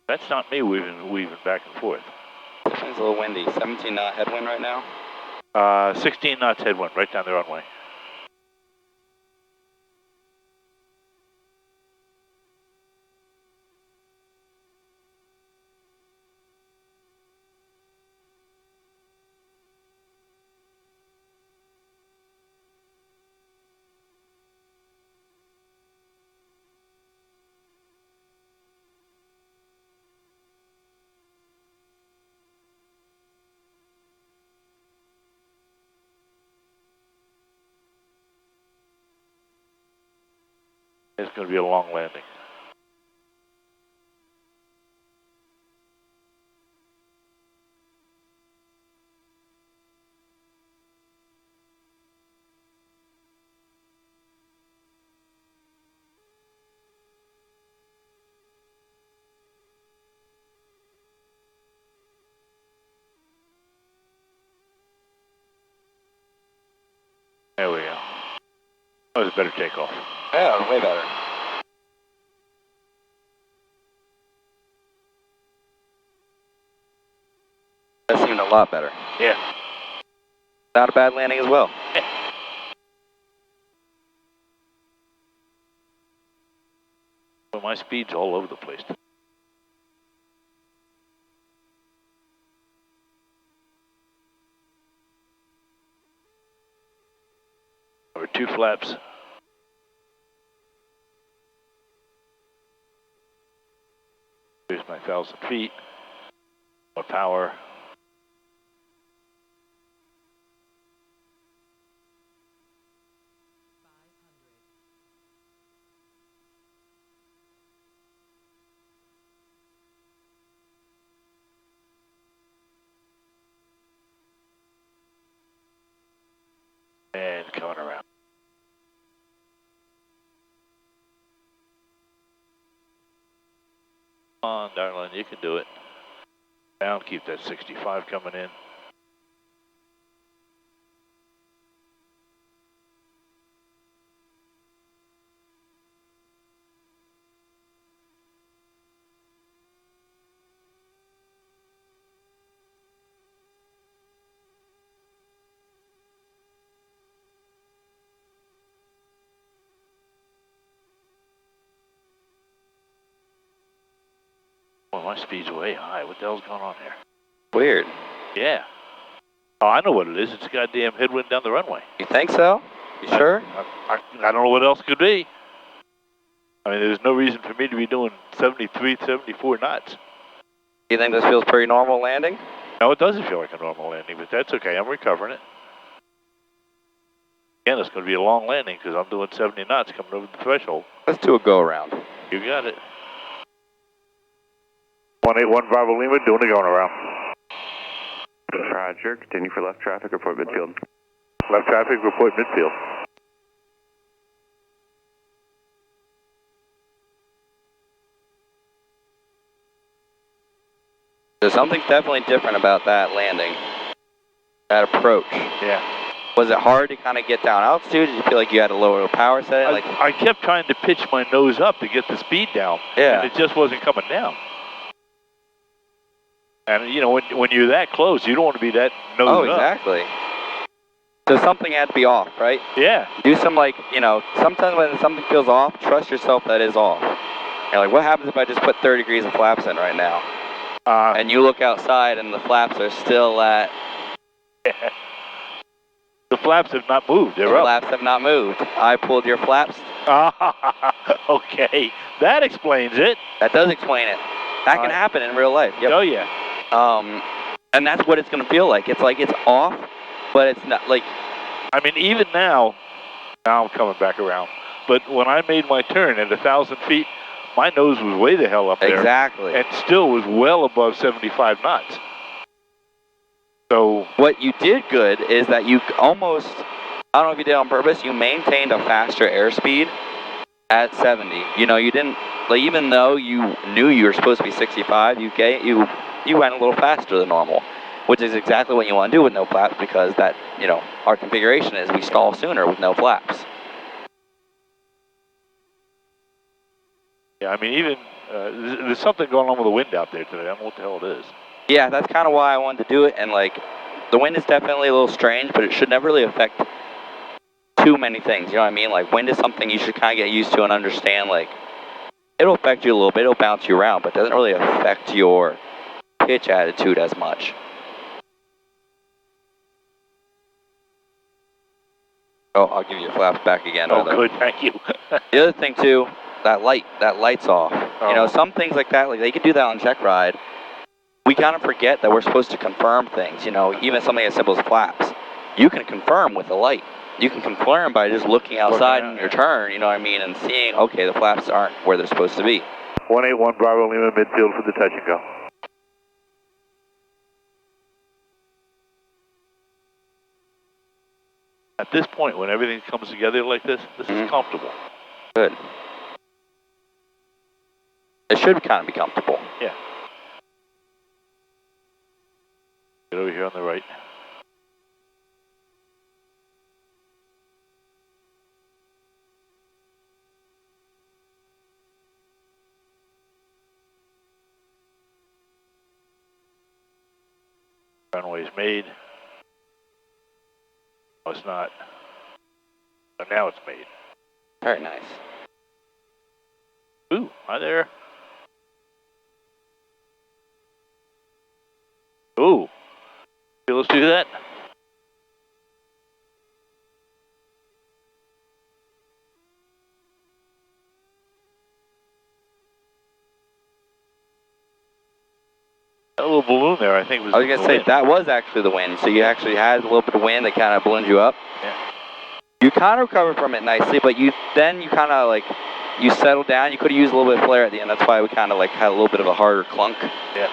That's not me weaving back and forth. It's a little windy. 17 knot headwind right now. 16 knots headwind right down the runway. It's going to be a long landing. There we go. That was a better takeoff. Yeah, way better. That seemed a lot better. Yeah. Not a bad landing as well. Yeah. Well, my speed's all over the place. Over 2 flaps. Here's my 1,000 feet. More power. And coming around. Come on, darling, you can do it. Down, keep that 65 coming in. Well, my speed's way high. What the hell's going on here? Weird. Yeah. Oh, I know what it is. It's a goddamn headwind down the runway. You think so? You sure? I don't know what else could be. I mean, there's no reason for me to be doing 73, 74 knots. You think this feels pretty normal landing? No, it doesn't feel like a normal landing, but that's okay. I'm recovering it. Again, it's going to be a long landing because I'm doing 70 knots coming over the threshold. Let's do a go around. You got it. 181 Bravo Lima, doing a going around. Roger, continue for left traffic, report midfield. Left traffic, report midfield. There's something definitely different about that landing, that approach. Yeah. Was it hard to kind of get down altitude? Did you feel like you had to lower the power setting? I kept trying to pitch my nose up to get the speed down, yeah. And it just wasn't coming down. And you know, when you're that close, you don't want to be that nose up. Oh, exactly. So something had to be off, right? Yeah. Do some sometimes when something feels off, trust yourself that is off. You're like, what happens if I just put 30 degrees of flaps in right now? And you look outside and the flaps are still at... The flaps have not moved, they're up. The flaps have not moved. I pulled your flaps. Okay, that explains it. That does explain it. That can happen in real life. Yep. Oh yeah. And that's what it's going to feel like. It's off, but it's not like... I mean, even now I'm coming back around, but when I made my turn at 1,000 feet, my nose was way the hell up there. Exactly. And still was well above 75 knots. So... What you did good is that you almost, I don't know if you did on purpose, you maintained a faster airspeed at 70. You know, you didn't, like, even though you knew you were supposed to be 65, you went a little faster than normal, which is exactly what you want to do with no flaps, because that, you know, our configuration is we stall sooner with no flaps. Yeah, I mean, There's something going on with the wind out there today. I don't know what the hell it is. Yeah, that's kind of why I wanted to do it. And like, the wind is definitely a little strange, but it should never really affect too many things. You know what I mean? Like, wind is something you should kind of get used to and understand. Like, it'll affect you a little bit. It'll bounce you around, but doesn't really affect your pitch attitude as much. Oh, I'll give you flaps back again. Oh, good, thank you. The other thing too, that light's off. Oh. You know, some things like that, like they can do that on check ride. We kind of forget that we're supposed to confirm things. You know, even something as simple as flaps. You can confirm with the light. You can confirm by just looking outside in your turn, you know what I mean, and seeing, okay, the flaps aren't where they're supposed to be. 181 Bravo Lima midfield for the touch and go. At this point, when everything comes together like this is comfortable. Good. It should kind of be comfortable. Yeah. Get over here on the right. Runway's made. No, it's not. But now it's made. Very nice. Ooh, hi there. Ooh. Okay, let's do that. That little balloon there, I think, was I was going to say, that was actually the wind. So you actually had a little bit of wind that kind of ballooned you up. Yeah. You kind of recovered from it nicely, but then you kind of like, you settled down. You could have used a little bit of flare at the end. That's why we kind of like had a little bit of a harder clunk. Yeah.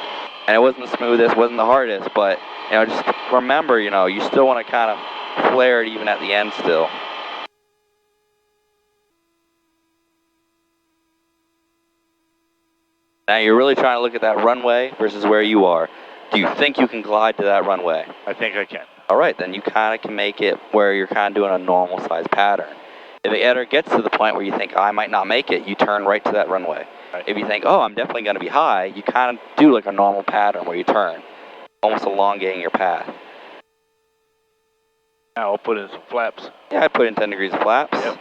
And it wasn't the smoothest, wasn't the hardest, but you know, just remember, you know, you still want to kind of flare it even at the end still. Now you're really trying to look at that runway versus where you are. Do you think you can glide to that runway? I think I can. All right, then you kind of can make it where you're kind of doing a normal size pattern. If it ever gets to the point where you think, oh, I might not make it, you turn right to that runway. Right. If you think, oh, I'm definitely going to be high, you kind of do like a normal pattern where you turn, almost elongating your path. Now I'll put in some flaps. Yeah, I'd put in 10 degrees of flaps. Yep.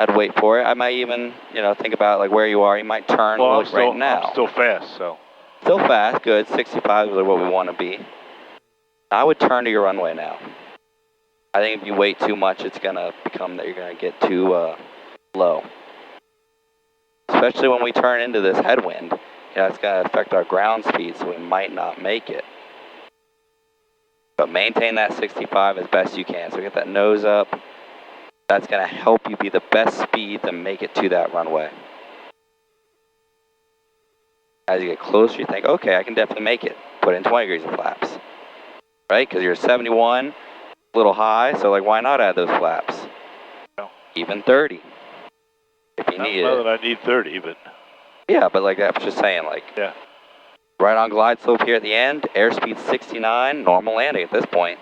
I'd wait for it. I might even, you know, think about like where you are. You might turn right now. I'm still fast, so. Still fast, good. 65 is really what we want to be. I would turn to your runway now. I think if you wait too much, it's going to become that you're going to get too low. Especially when we turn into this headwind. You know, it's going to affect our ground speed, so we might not make it. But maintain that 65 as best you can. So get that nose up. That's going to help you be the best speed to make it to that runway. As you get closer, you think, okay, I can definitely make it. Put in 20 degrees of flaps. Right? Because you're 71, a little high, so like, why not add those flaps? No. Even 30. If you need it. I don't know that I need 30, but. Yeah, but like, I was just saying, like. Yeah. Right on glide slope here at the end, airspeed 69, normal landing at this point.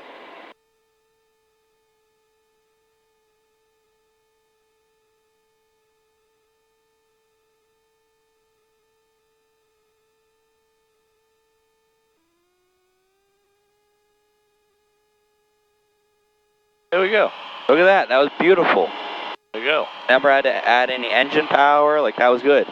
There we go. Look at that, that was beautiful. There you go. Never had to add any engine power, like that was good.